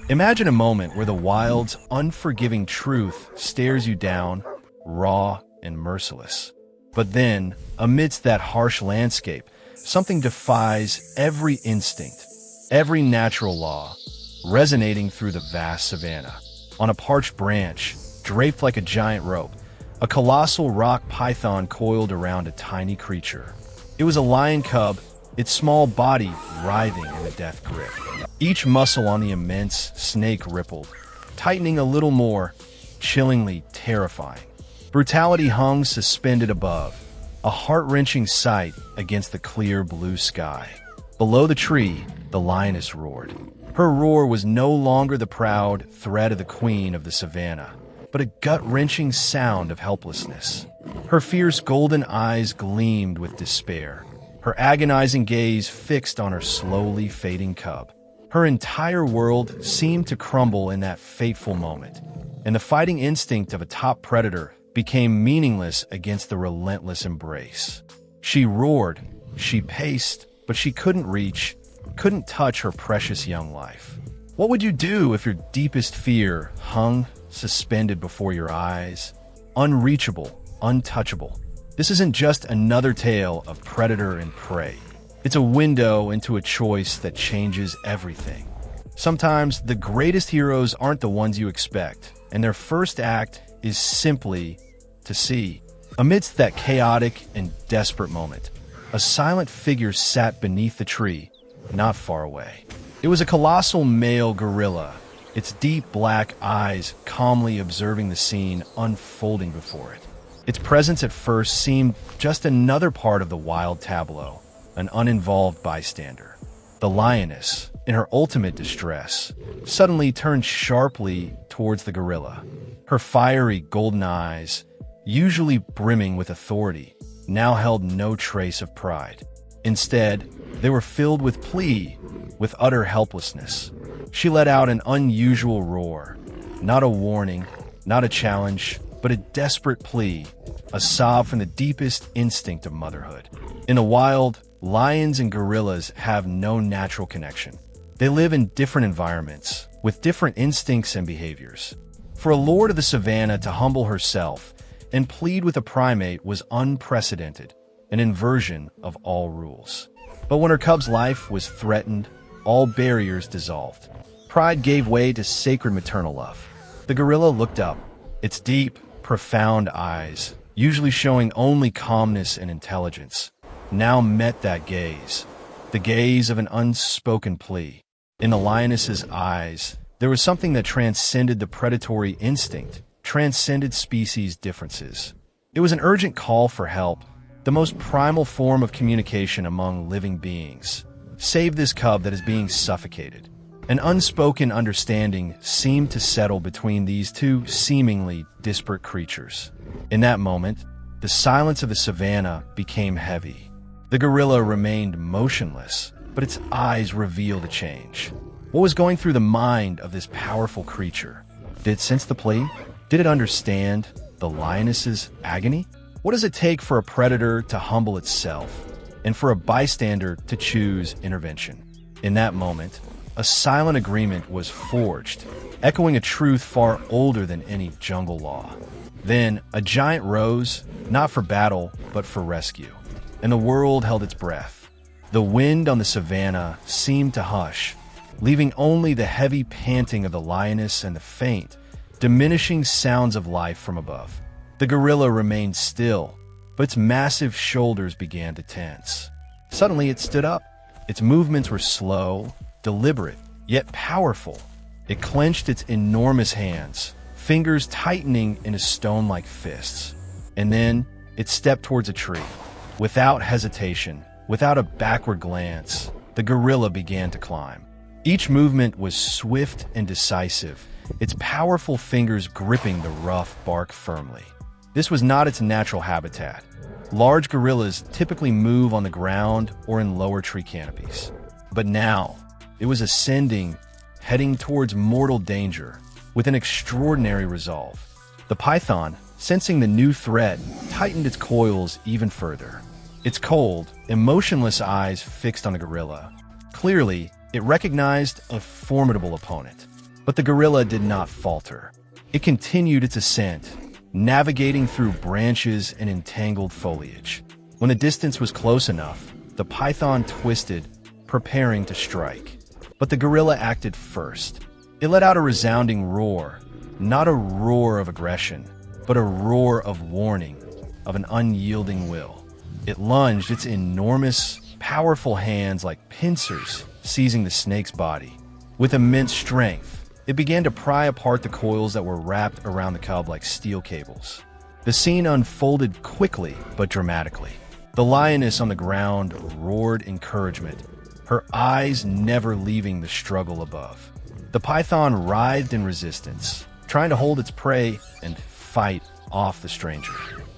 Imagine a moment where the wild's unforgiving truth stares you down, raw and merciless. But then, amidst that harsh landscape, something defies every instinct, every natural law, resonating through the vast savanna. On a parched branch, draped like a giant rope, a colossal rock python coiled around a tiny creature. It was a lion cub, its small body writhing in the death grip. Each muscle on the immense snake rippled, tightening a little more, chillingly terrifying. Brutality hung suspended above, a heart-wrenching sight against the clear blue sky. Below the tree, the lioness roared. Her roar was no longer the proud threat of the queen of the savannah, but a gut-wrenching sound of helplessness. Her fierce golden eyes gleamed with despair, her agonizing gaze fixed on her slowly fading cub. Her entire world seemed to crumble in that fateful moment, and the fighting instinct of a top predator became meaningless against the relentless embrace. She roared, she paced, but she couldn't reach, couldn't touch her precious young life. What would you do if your deepest fear hung suspended before your eyes? Unreachable, untouchable. This isn't just another tale of predator and prey. It's a window into a choice that changes everything. Sometimes the greatest heroes aren't the ones you expect, and their first act is simply to see. Amidst that chaotic and desperate moment, a silent figure sat beneath the tree, not far away. It was a colossal male gorilla, its deep black eyes calmly observing the scene unfolding before it. Its presence at first seemed just another part of the wild tableau, an uninvolved bystander. The lioness, in her ultimate distress, suddenly turned sharply towards the gorilla. Her fiery golden eyes, usually brimming with authority, now held no trace of pride. Instead, they were filled with plea, with utter helplessness. She let out an unusual roar, not a warning, not a challenge, but a desperate plea, a sob from the deepest instinct of motherhood. In the wild, lions and gorillas have no natural connection. They live in different environments, with different instincts and behaviors. For a lord of the savannah to humble herself and plead with a primate was unprecedented, an inversion of all rules. But when her cub's life was threatened, all barriers dissolved. Pride gave way to sacred maternal love. The gorilla looked up, its deep, profound eyes, usually showing only calmness and intelligence, now met that gaze, the gaze of an unspoken plea. In the lioness's eyes, there was something that transcended the predatory instinct, transcended species differences. It was an urgent call for help, the most primal form of communication among living beings. Save this cub that is being suffocated. An unspoken understanding seemed to settle between these two seemingly disparate creatures. In that moment, the silence of the savannah became heavy. The gorilla remained motionless, but its eyes revealed a change. What was going through the mind of this powerful creature? Did it sense the plea? Did it understand the lioness's agony? What does it take for a predator to humble itself, and for a bystander to choose intervention? In that moment, a silent agreement was forged, echoing a truth far older than any jungle law. Then, a giant rose, not for battle, but for rescue, and the world held its breath. The wind on the savannah seemed to hush, leaving only the heavy panting of the lioness and the faint, diminishing sounds of life from above. The gorilla remained still, but its massive shoulders began to tense. Suddenly it stood up. Its movements were slow, deliberate, yet powerful. It clenched its enormous hands, fingers tightening into stone-like fists. And then it stepped towards a tree. Without hesitation, without a backward glance, the gorilla began to climb. Each movement was swift and decisive, its powerful fingers gripping the rough bark firmly. This was not its natural habitat. Large gorillas typically move on the ground or in lower tree canopies. But now, it was ascending, heading towards mortal danger, with an extraordinary resolve. The python, sensing the new threat, tightened its coils even further. Its cold, emotionless eyes fixed on the gorilla. Clearly, it recognized a formidable opponent. But the gorilla did not falter. It continued its ascent, navigating through branches and entangled foliage. When the distance was close enough, the python twisted, preparing to strike. But the gorilla acted first. It let out a resounding roar, not a roar of aggression, but a roar of warning, of an unyielding will. It lunged, its enormous, powerful hands like pincers seizing the snake's body. With immense strength, it began to pry apart the coils that were wrapped around the cub like steel cables. The scene unfolded quickly but dramatically. The lioness on the ground roared encouragement, her eyes never leaving the struggle above. The python writhed in resistance, trying to hold its prey and fight off the stranger.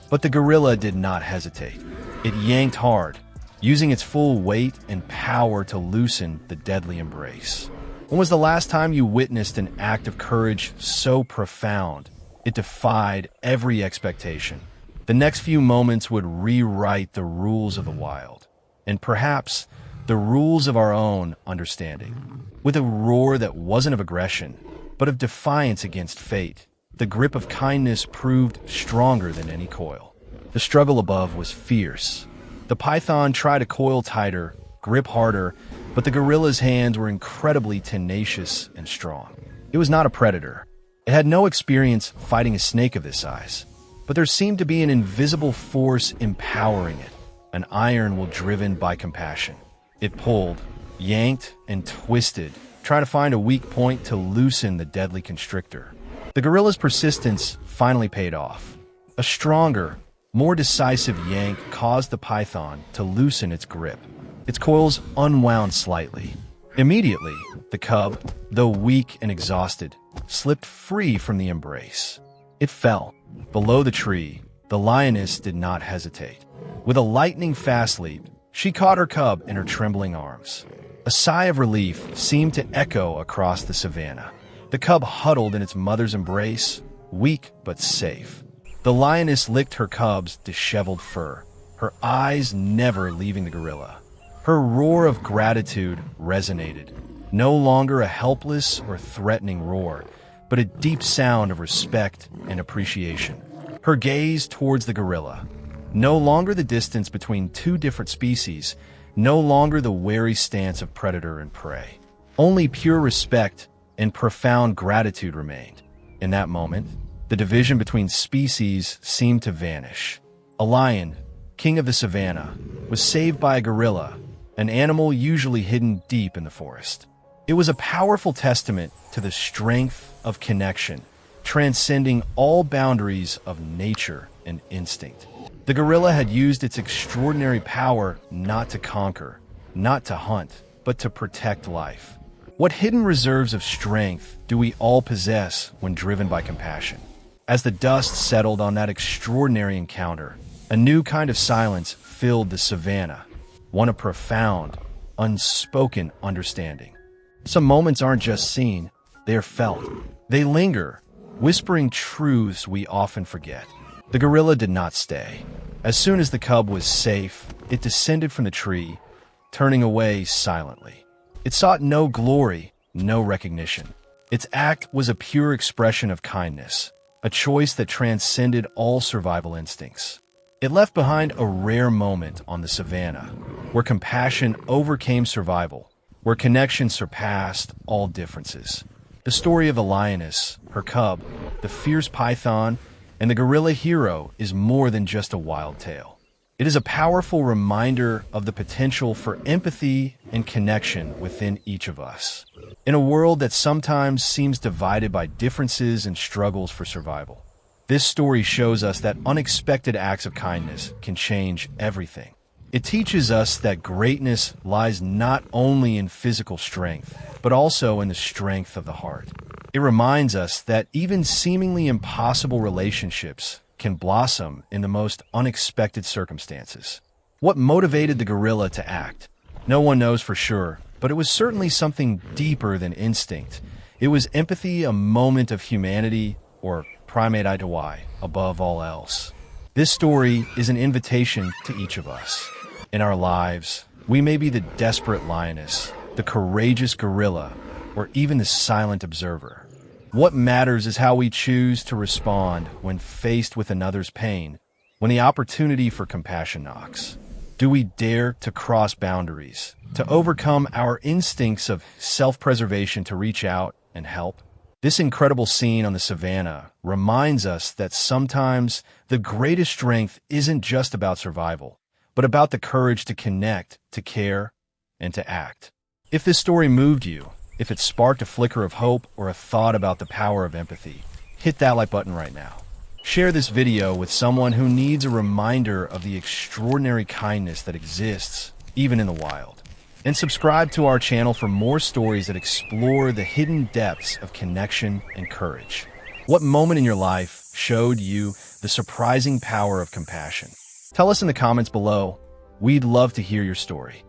But the gorilla did not hesitate. It yanked hard, using its full weight and power to loosen the deadly embrace. When was the last time you witnessed an act of courage so profound it defied every expectation? The next few moments would rewrite the rules of the wild, and perhaps the rules of our own understanding. With a roar that wasn't of aggression, but of defiance against fate, the grip of kindness proved stronger than any coil. The struggle above was fierce. The python tried to coil tighter, grip harder, but the gorilla's hands were incredibly tenacious and strong. It was not a predator. It had no experience fighting a snake of this size, but there seemed to be an invisible force empowering it, an iron will driven by compassion. It pulled, yanked, and twisted, trying to find a weak point to loosen the deadly constrictor. The gorilla's persistence finally paid off. A stronger, more decisive yank caused the python to loosen its grip. Its coils unwound slightly. Immediately, the cub, though weak and exhausted, slipped free from the embrace. It fell. Below the tree, the lioness did not hesitate. With a lightning-fast leap, she caught her cub in her trembling arms. A sigh of relief seemed to echo across the savannah. The cub huddled in its mother's embrace, weak but safe. The lioness licked her cub's disheveled fur, her eyes never leaving the gorilla. Her roar of gratitude resonated, no longer a helpless or threatening roar, but a deep sound of respect and appreciation. Her gaze towards the gorilla, no longer the distance between two different species, no longer the wary stance of predator and prey. Only pure respect and profound gratitude remained. In that moment, the division between species seemed to vanish. A lion, king of the savannah, was saved by a gorilla, an animal usually hidden deep in the forest. It was a powerful testament to the strength of connection, transcending all boundaries of nature and instinct. The gorilla had used its extraordinary power not to conquer, not to hunt, but to protect life. What hidden reserves of strength do we all possess when driven by compassion? As the dust settled on that extraordinary encounter, a new kind of silence filled the savannah, one of profound, unspoken understanding. Some moments aren't just seen, they are felt. They linger, whispering truths we often forget. The gorilla did not stay. As soon as the cub was safe, it descended from the tree, turning away silently. It sought no glory, no recognition. Its act was a pure expression of kindness, a choice that transcended all survival instincts. It left behind a rare moment on the savannah, where compassion overcame survival, where connection surpassed all differences. The story of the lioness, her cub, the fierce python, and the gorilla hero is more than just a wild tale. It is a powerful reminder of the potential for empathy and connection within each of us. In a world that sometimes seems divided by differences and struggles for survival, this story shows us that unexpected acts of kindness can change everything. It teaches us that greatness lies not only in physical strength, but also in the strength of the heart. It reminds us that even seemingly impossible relationships can blossom in the most unexpected circumstances. What motivated the gorilla to act? No one knows for sure, but it was certainly something deeper than instinct. It was empathy, a moment of humanity, or primate idoi, above all else. This story is an invitation to each of us. In our lives, we may be the desperate lioness, the courageous gorilla, or even the silent observer. What matters is how we choose to respond when faced with another's pain, when the opportunity for compassion knocks. Do we dare to cross boundaries, to overcome our instincts of self-preservation to reach out and help? This incredible scene on the savannah reminds us that sometimes the greatest strength isn't just about survival, but about the courage to connect, to care, and to act. If this story moved you, if it sparked a flicker of hope or a thought about the power of empathy, hit that like button right now. Share this video with someone who needs a reminder of the extraordinary kindness that exists, even in the wild. And subscribe to our channel for more stories that explore the hidden depths of connection and courage. What moment in your life showed you the surprising power of compassion? Tell us in the comments below. We'd love to hear your story.